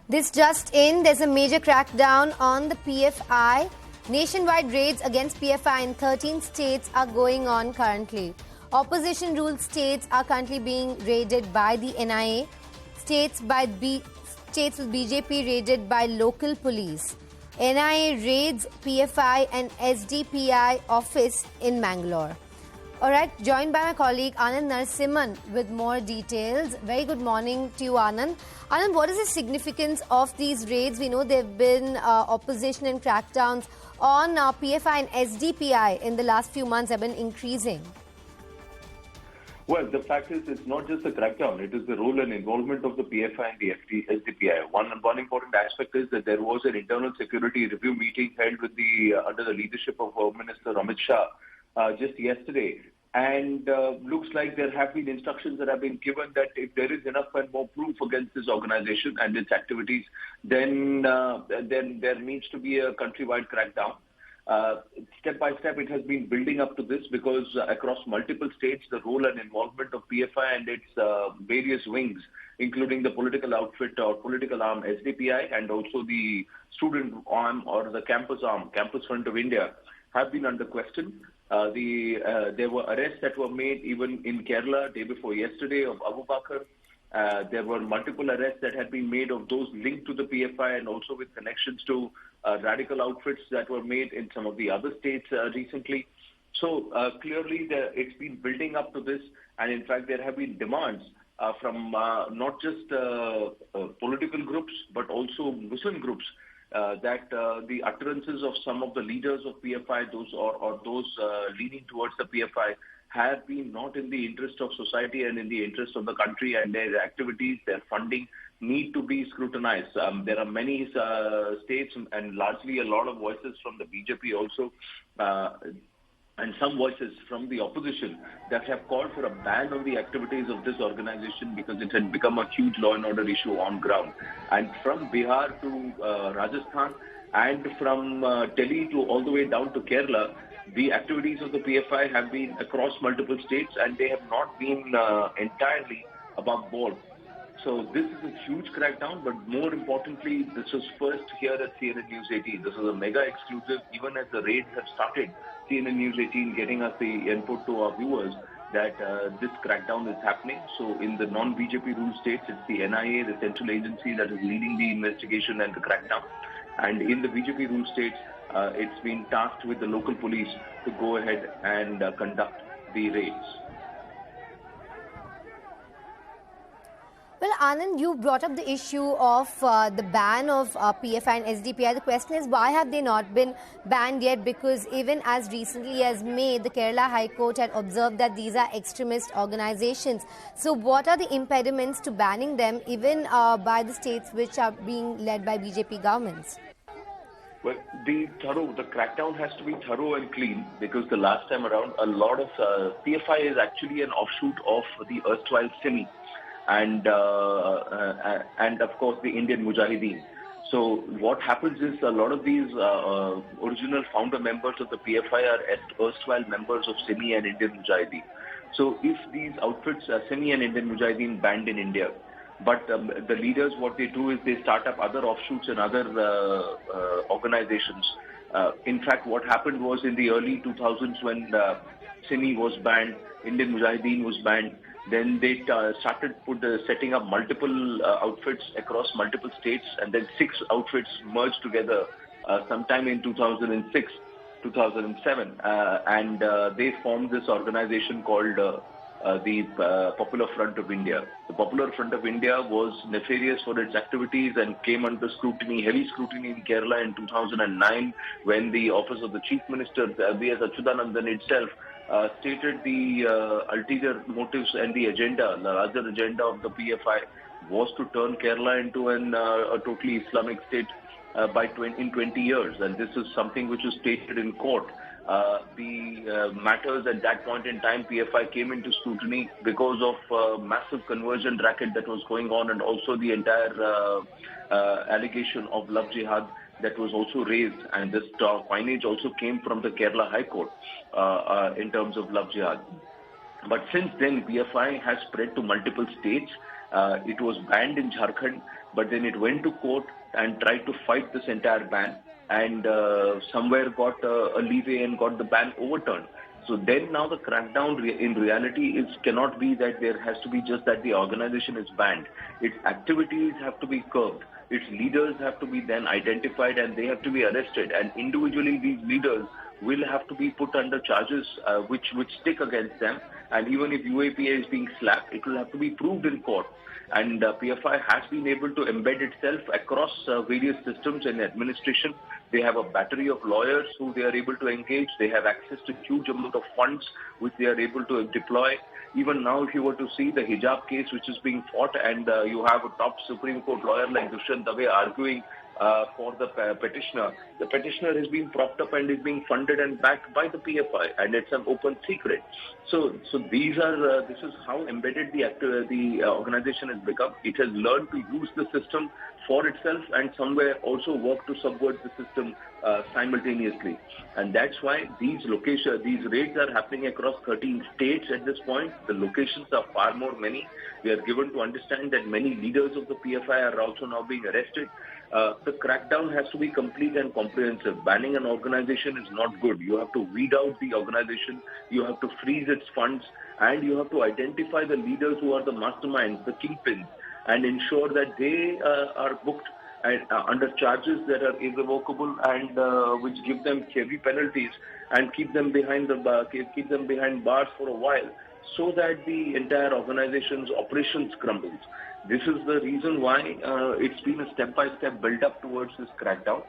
This just in, there's a major crackdown on the PFI. Nationwide raids against PFI in 13 states are going on currently. Opposition-ruled states are currently being raided by the NIA. States with BJP raided by local police. NIA raids PFI and SDPI office in Mangalore. All right, joined by my colleague Anand Narasimhan with more details. Very good morning to you, Anand. Anand, what is the significance of these raids? We know there have been opposition and crackdowns on PFI and SDPI in the last few months have been increasing. Well, the fact is, it's not just the crackdown. It is the role and involvement of the PFI and the SDPI. One important aspect is that there was an internal security review meeting held with under the leadership of Home Minister Amit Shah just yesterday. And looks like there have been instructions that have been given that if there is enough and more proof against this organization and its activities, then there needs to be a countrywide crackdown. Step by step, it has been building up to this because across multiple states, the role and involvement of PFI and its various wings, including the political outfit or political arm SDPI and also the student arm or the campus arm, Campus Front of India, have been under question. There were arrests that were made even in Kerala day before yesterday of Abu Bakr. There were multiple arrests that had been made of those linked to the PFI and also with connections to radical outfits that were made in some of the other states recently. So clearly it's been building up to this, and in fact there have been demands from not just political groups but also Muslim groups that the utterances of some of the leaders of PFI, those leaning towards the PFI, have been not in the interest of society and in the interest of the country, and their activities, their funding need to be scrutinized. There are many states and largely a lot of voices from the BJP also, and some voices from the opposition that have called for a ban on the activities of this organization because it had become a huge law and order issue on ground. And from Bihar to Rajasthan and from Delhi to all the way down to Kerala, the activities of the PFI have been across multiple states and they have not been entirely above board. So this is a huge crackdown, but more importantly, this was first here at CNN News 18. This is a mega exclusive. Even as the raids have started, CNN News 18 getting us the input to our viewers that this crackdown is happening. So in the non-BJP ruled states, it's the NIA, the central agency that is leading the investigation and the crackdown. And in the BJP ruled states, it's been tasked with the local police to go ahead and conduct the raids. Well, Anand, you brought up the issue of the ban of PFI and SDPI. The question is, why have they not been banned yet? Because even as recently as May, the Kerala High Court had observed that these are extremist organizations. So what are the impediments to banning them, even by the states which are being led by BJP governments? Well, the crackdown has to be thorough and clean because the last time around, a lot of PFI is actually an offshoot of the erstwhile SIMI. And of course the Indian Mujahideen. So what happens is a lot of these original founder members of the PFI are erstwhile members of SIMI and Indian Mujahideen. So if these outfits, SIMI and Indian Mujahideen, banned in India, but the leaders, what they do is they start up other offshoots and other organizations. In fact, what happened was in the early 2000s when SIMI was banned, Indian Mujahideen was banned. Then they started setting up multiple outfits across multiple states, and then 6 outfits merged together sometime in 2006, 2007, and they formed this organization called the Popular Front of India. The Popular Front of India was nefarious for its activities and came under scrutiny, heavy scrutiny in Kerala in 2009 when the office of the Chief Minister, V.S. Achyutanandan itself, stated the ulterior motives and the agenda, the larger agenda of the PFI was to turn Kerala into a totally Islamic state in 20 years. And this is something which was stated in court. The matters at that point in time, PFI came into scrutiny because of massive conversion racket that was going on and also the entire allegation of love jihad that was also raised, and this coinage also came from the Kerala High Court in terms of love jihad. But since then, PFI has spread to multiple states It was banned in Jharkhand, but then it went to court and tried to fight this entire ban, and somewhere got a leeway and got the ban overturned. So then now the crackdown in reality cannot be that there has to be just that the organization is banned. Its activities have to be curbed. Its leaders have to be then identified and they have to be arrested. And individually these leaders will have to be put under charges which stick against them. And even if UAPA is being slapped, it will have to be proved in court. And PFI has been able to embed itself across various systems and administration. They have a battery of lawyers who they are able to engage. They have access to huge amount of funds which they are able to deploy. Even now, if you were to see the hijab case which is being fought, and you have a top Supreme Court lawyer like Dushyant Dave arguing for the petitioner. The petitioner is being propped up and is being funded and backed by the PFI, and it's an open secret. So these are this is how embedded the organization has become. It has learned to use the system for itself and somewhere also work to subvert the system simultaneously. And that's why these raids are happening across 13 states at this point. The locations are far more many. We are given to understand that many leaders of the PFI are also now being arrested. The crackdown has to be complete and comprehensive. Banning an organization is not good. You have to weed out the organization, you have to freeze its funds, and you have to identify the leaders who are the masterminds, the kingpins, and ensure that they are booked under charges that are irrevocable and which give them heavy penalties and keep them behind bars for a while, so that the entire organization's operations crumbles. This is the reason why it's been a step-by-step build-up towards this crackdown.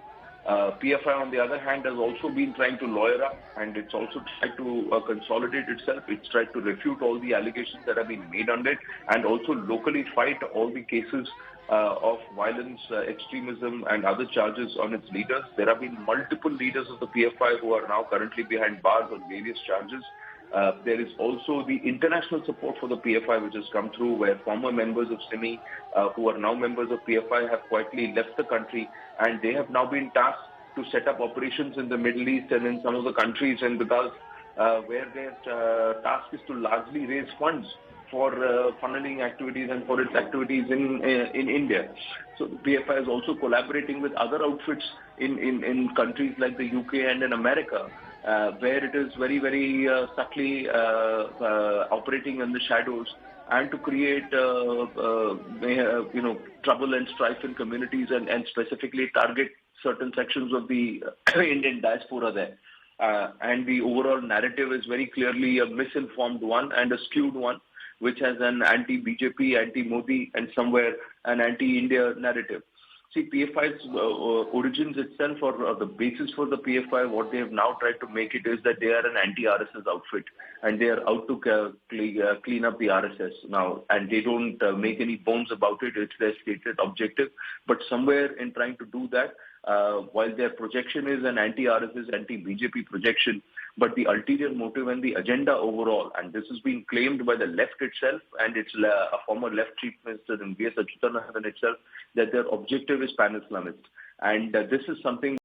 PFI, on the other hand, has also been trying to lawyer up, and it's also tried to consolidate itself. It's tried to refute all the allegations that have been made on it, and also locally fight all the cases of violence, extremism, and other charges on its leaders. There have been multiple leaders of the PFI who are now currently behind bars on various charges. There is also the international support for the PFI which has come through, where former members of SIMI who are now members of PFI have quietly left the country, and they have now been tasked to set up operations in the Middle East and in some of the countries, and because where their task is to largely raise funds for funneling activities and for its activities in India. So the PFI is also collaborating with other outfits in countries like the UK and in America, where it is very, very subtly operating in the shadows, and to create trouble and strife in communities, and specifically target certain sections of the Indian diaspora there. And the overall narrative is very clearly a misinformed one and a skewed one, which has an anti-BJP, anti-Modi, and somewhere an anti-India narrative. See, PFI's origins itself, or the basis for the PFI, what they have now tried to make it is that they are an anti-RSS outfit, and they are out to clean up the RSS now, and they don't make any bones about it. It's their stated objective. But somewhere in trying to do that, while their projection is an anti-RSS, anti-BJP projection, but the ulterior motive and the agenda overall, and this is being claimed by the left itself, and it's a former left chief minister in V.S. Achyutanandan itself, that their objective is pan-Islamist. And this is something